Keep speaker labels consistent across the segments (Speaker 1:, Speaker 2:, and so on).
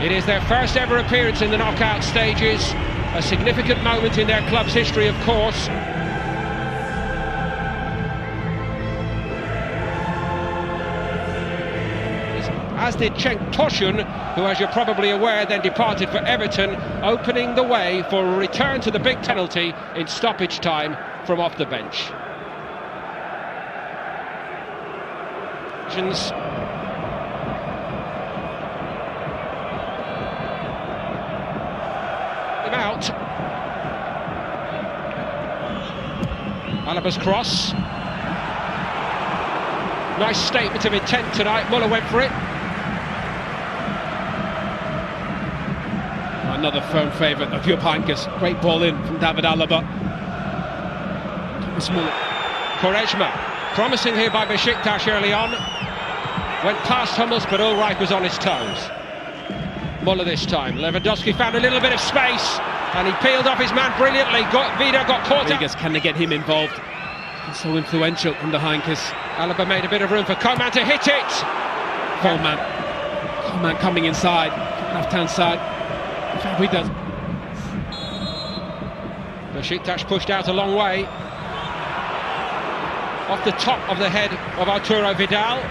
Speaker 1: It is their first ever appearance in the knockout stages, a significant moment in their club's history, of course. As did Cenk Tosun, who, as you're probably aware, then departed for Everton, opening the way for a return to the big penalty in stoppage time from off the bench. Him out. Alaba's cross. Nice statement of intent tonight. Müller went for it. Another firm favourite of Jupp Heynckes. Great ball in from David Alaba. Thomas Müller. Quaresma, promising here by Besiktas early on. Went past Hummels, but Ulreich was on his toes. Müller this time. Lewandowski found a little bit of space, and he peeled off his man brilliantly. Vida got caught out.
Speaker 2: Can they get him involved? He's so influential under Heynckes.
Speaker 1: Alaba made a bit of room for Coman to hit it.
Speaker 2: Coman coming inside, left-hand side. Fabri does.
Speaker 1: Besiktas pushed out a long way. Off the top of the head of Arturo Vidal.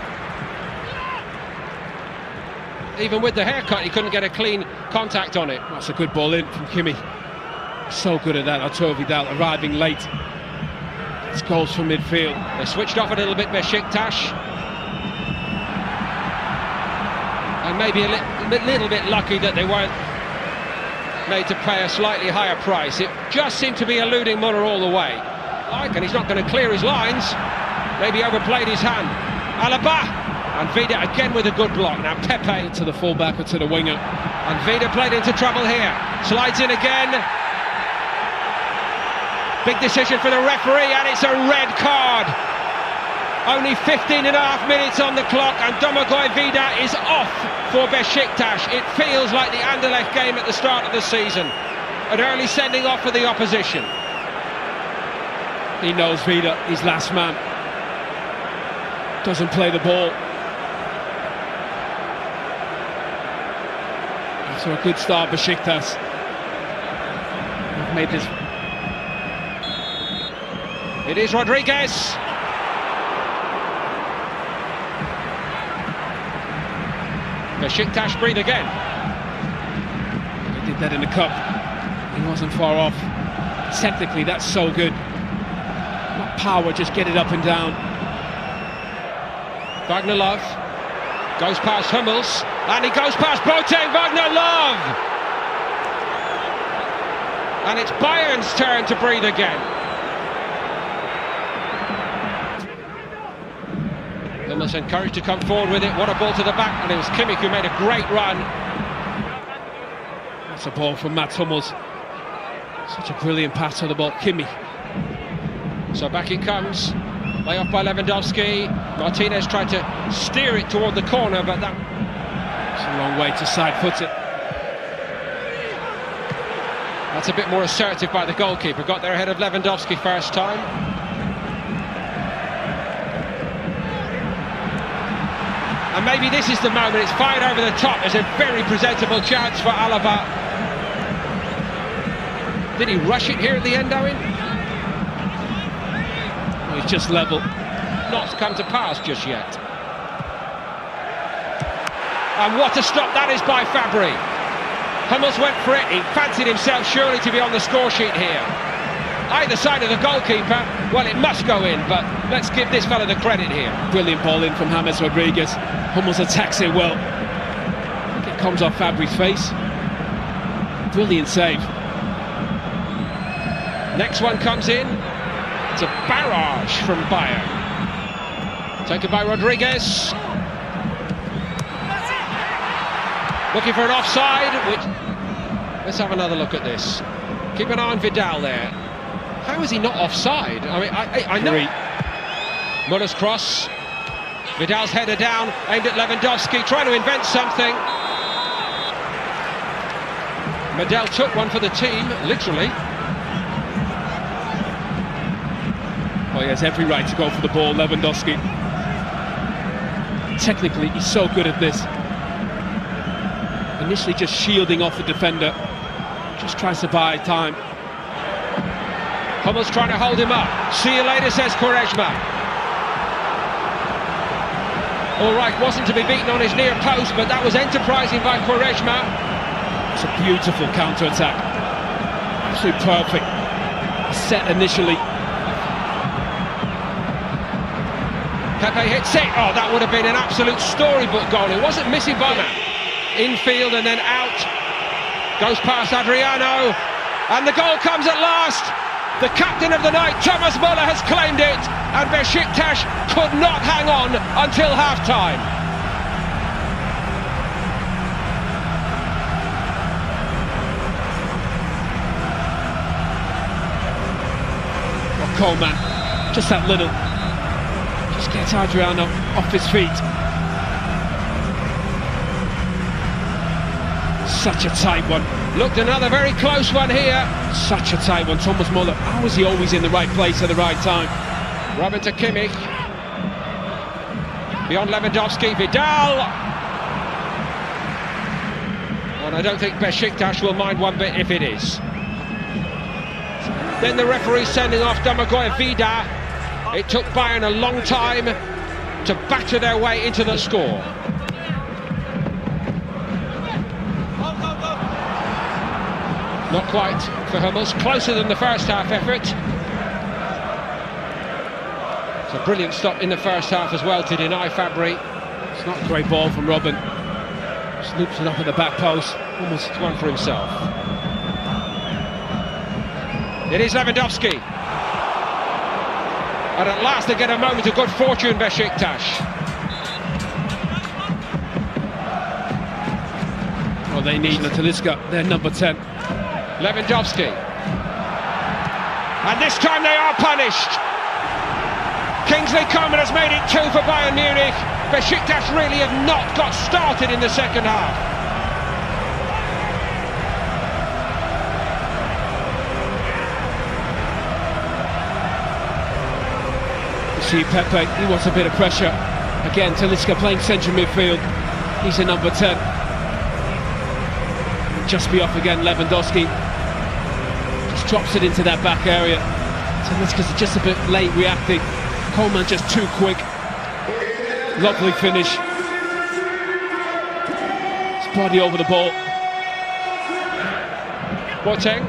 Speaker 1: Even with the haircut, he couldn't get a clean contact on it.
Speaker 2: That's a good ball in from Kimmich. So good at that, Arturo Vidal, arriving late. It's goals from midfield.
Speaker 1: They switched off a little bit, Besiktas. And maybe a little bit lucky that they weren't made to pay a slightly higher price. It just seemed to be eluding Müller all the way. And he's not going to clear his lines. Maybe overplayed his hand. Alaba! And Vida again with a good block. Now Pepe
Speaker 2: to the fullback or to the winger.
Speaker 1: And Vida played into trouble here. Slides in again. Big decision for the referee, and it's a red card. Only 15.5 minutes on the clock, and Vida is off for Besiktas. It feels like the Anderlecht game at the start of the season. An early sending off for the opposition.
Speaker 2: He knows Vida, his last man. Doesn't play the ball. So a good start, Besiktas. They've made this.
Speaker 1: It is Rodriguez. Besiktas breathe again.
Speaker 2: He did that in the cup. He wasn't far off. Technically, that's so good. Not power, just get it up and down.
Speaker 1: Wagner Love goes past Hummels, and he goes past Boateng. Wagner Love, and it's Bayern's turn to breathe again. Hummels encouraged to come forward with it. What a ball to the back, and it was Kimmich who made a great run.
Speaker 2: That's a ball from Mats Hummels. Such a brilliant pass to the ball, Kimmich.
Speaker 1: So back it comes. Lay off by Lewandowski. Martinez tried to steer it toward the corner, but
Speaker 2: that's a long way to side-foot it.
Speaker 1: That's a bit more assertive by the goalkeeper. Got there ahead of Lewandowski first time. And maybe this is the moment. It's fired over the top. There's a very presentable chance for Alaba. Did he rush it here at the end, Owen?
Speaker 2: Well, he's just level.
Speaker 1: Not come to pass just yet. And what a stop that is by Fabri. Hummels went for it. He fancied himself surely to be on the score sheet here. Either side of the goalkeeper, well, it must go in, but let's give this fella the credit here.
Speaker 2: Brilliant ball in from James Rodriguez. Hummels attacks it well. I think it comes off Fabri's face. Brilliant save.
Speaker 1: Next one comes in. It's a barrage from Bayern. Taken by Rodriguez. Looking for an offside. Let's have another look at this. Keep an eye on Vidal there. How is he not offside? I mean, I know. Müller's cross. Vidal's header down, aimed at Lewandowski, trying to invent something. Medel took one for the team, literally.
Speaker 2: Well, he has every right to go for the ball, Lewandowski. Technically, he's so good at this. Initially just shielding off the defender, just tries to buy time.
Speaker 1: Hummels trying to hold him up. See you later, says Quaresma. Ulreich wasn't to be beaten on his near post, but that was enterprising by Quaresma.
Speaker 2: It's a beautiful counter-attack. Absolutely perfect. Set initially.
Speaker 1: Pepe hits it. Oh, that would have been an absolute storybook goal. It wasn't missing by that. Infield and then out. Goes past Adriano. And the goal comes at last. The captain of the night, Thomas Müller, has claimed it. And Besiktas could not hang on until half-time.
Speaker 2: Well, Coman, just that little. Just gets Adriano off his feet. Such a tight one.
Speaker 1: Looked another very close one here.
Speaker 2: Such a tight one. Thomas Müller, how is he always in the right place at the right time?
Speaker 1: Robben to Kimmich. Beyond Lewandowski, Vidal. And I don't think Besiktas will mind one bit if it is. Then the referee sending off Vida. It took Bayern a long time to batter their way into the score. Not quite for Hummels, closer than the first half effort. It's a brilliant stop in the first half as well to deny Fabri.
Speaker 2: It's not a great ball from Robben. Just loops it up at the back post.
Speaker 1: Almost one for himself. It is Lewandowski. And at last they get a moment of good fortune, Besiktas.
Speaker 2: Well, they need Tolisso, their number 10.
Speaker 1: Lewandowski. And this time they are punished. Coman has made it 2 for Bayern Munich. Besiktas really have not got started in the second half.
Speaker 2: You see Pepe, he wants a bit of pressure. Again, Tolisso playing central midfield. He's a number 10. Just be off again, Lewandowski. Just drops it into that back area. Tolisso just a bit late reacting. Coman just too quick. Lovely finish. His body over the ball.
Speaker 1: Boateng.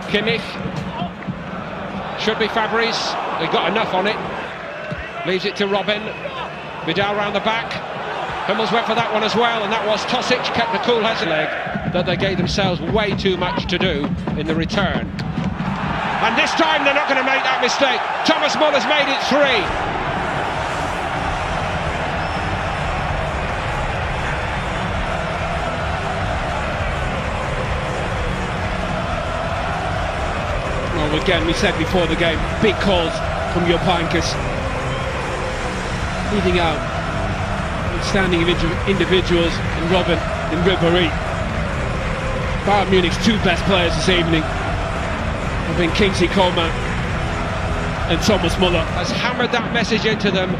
Speaker 1: Kimmich. Should be Fabri's. They got enough on it. Leaves it to Robben. Vidal round the back. Hummels went for that one as well, and that was Tosic kept the cool head leg that they gave themselves way too much to do in the return. And this time they're not going to make that mistake. Thomas Müller's made it 3.
Speaker 2: Well, again, we said before the game, big calls from Jupp Heynckes. Leading out outstanding individuals in Robben and Ribery. Bayern Munich's 2 best players this evening have been Coman and Thomas Müller.
Speaker 1: Has hammered that message into them.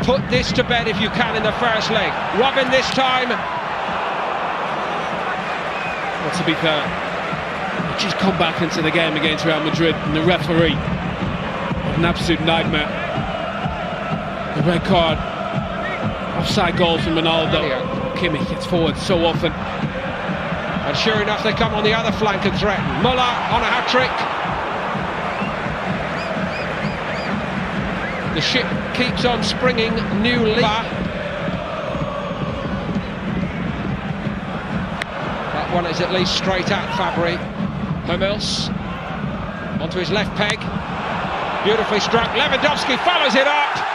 Speaker 1: Put this to bed if you can in the first leg. Robben this time.
Speaker 2: Well, to be fair, just come back into the game against Real Madrid, and the referee, an absolute nightmare. The red card, offside goals from Ronaldo. Kimmich gets forward so often.
Speaker 1: And sure enough, they come on the other flank and threaten. Müller on a hat-trick. The ship keeps on springing new lead. That one is at least straight at Fabri. Hummels onto his left peg. Beautifully struck. Lewandowski follows it up.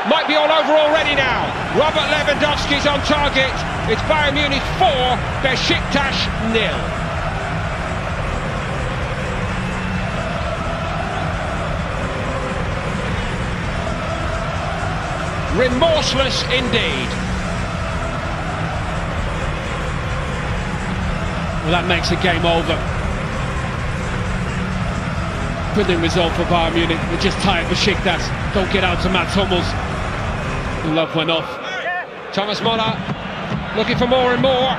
Speaker 1: Might be all over already now. Robert Lewandowski's on target. It's Bayern Munich 4, Besiktas 0. Remorseless indeed.
Speaker 2: Well, that makes the game over. Brilliant result for Bayern Munich. We're just tired of Besiktas. Don't get out to Mats Hummels. The love went off.
Speaker 1: Thomas Müller looking for more and more.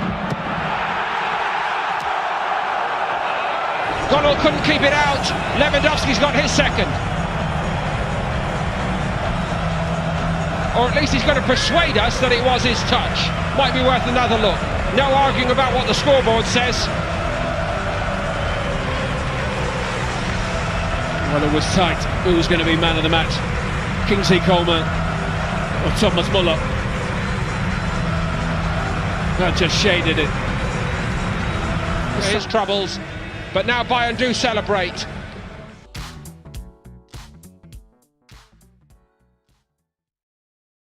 Speaker 1: Gökhan couldn't keep it out. Lewandowski's got his second. Or at least he's going to persuade us that it was his touch. Might be worth another look. No arguing about what the scoreboard says.
Speaker 2: Well, it was tight. Who was going to be man of the match? Coman or Thomas Müller? That just shaded it.
Speaker 1: His troubles, but now Bayern do celebrate.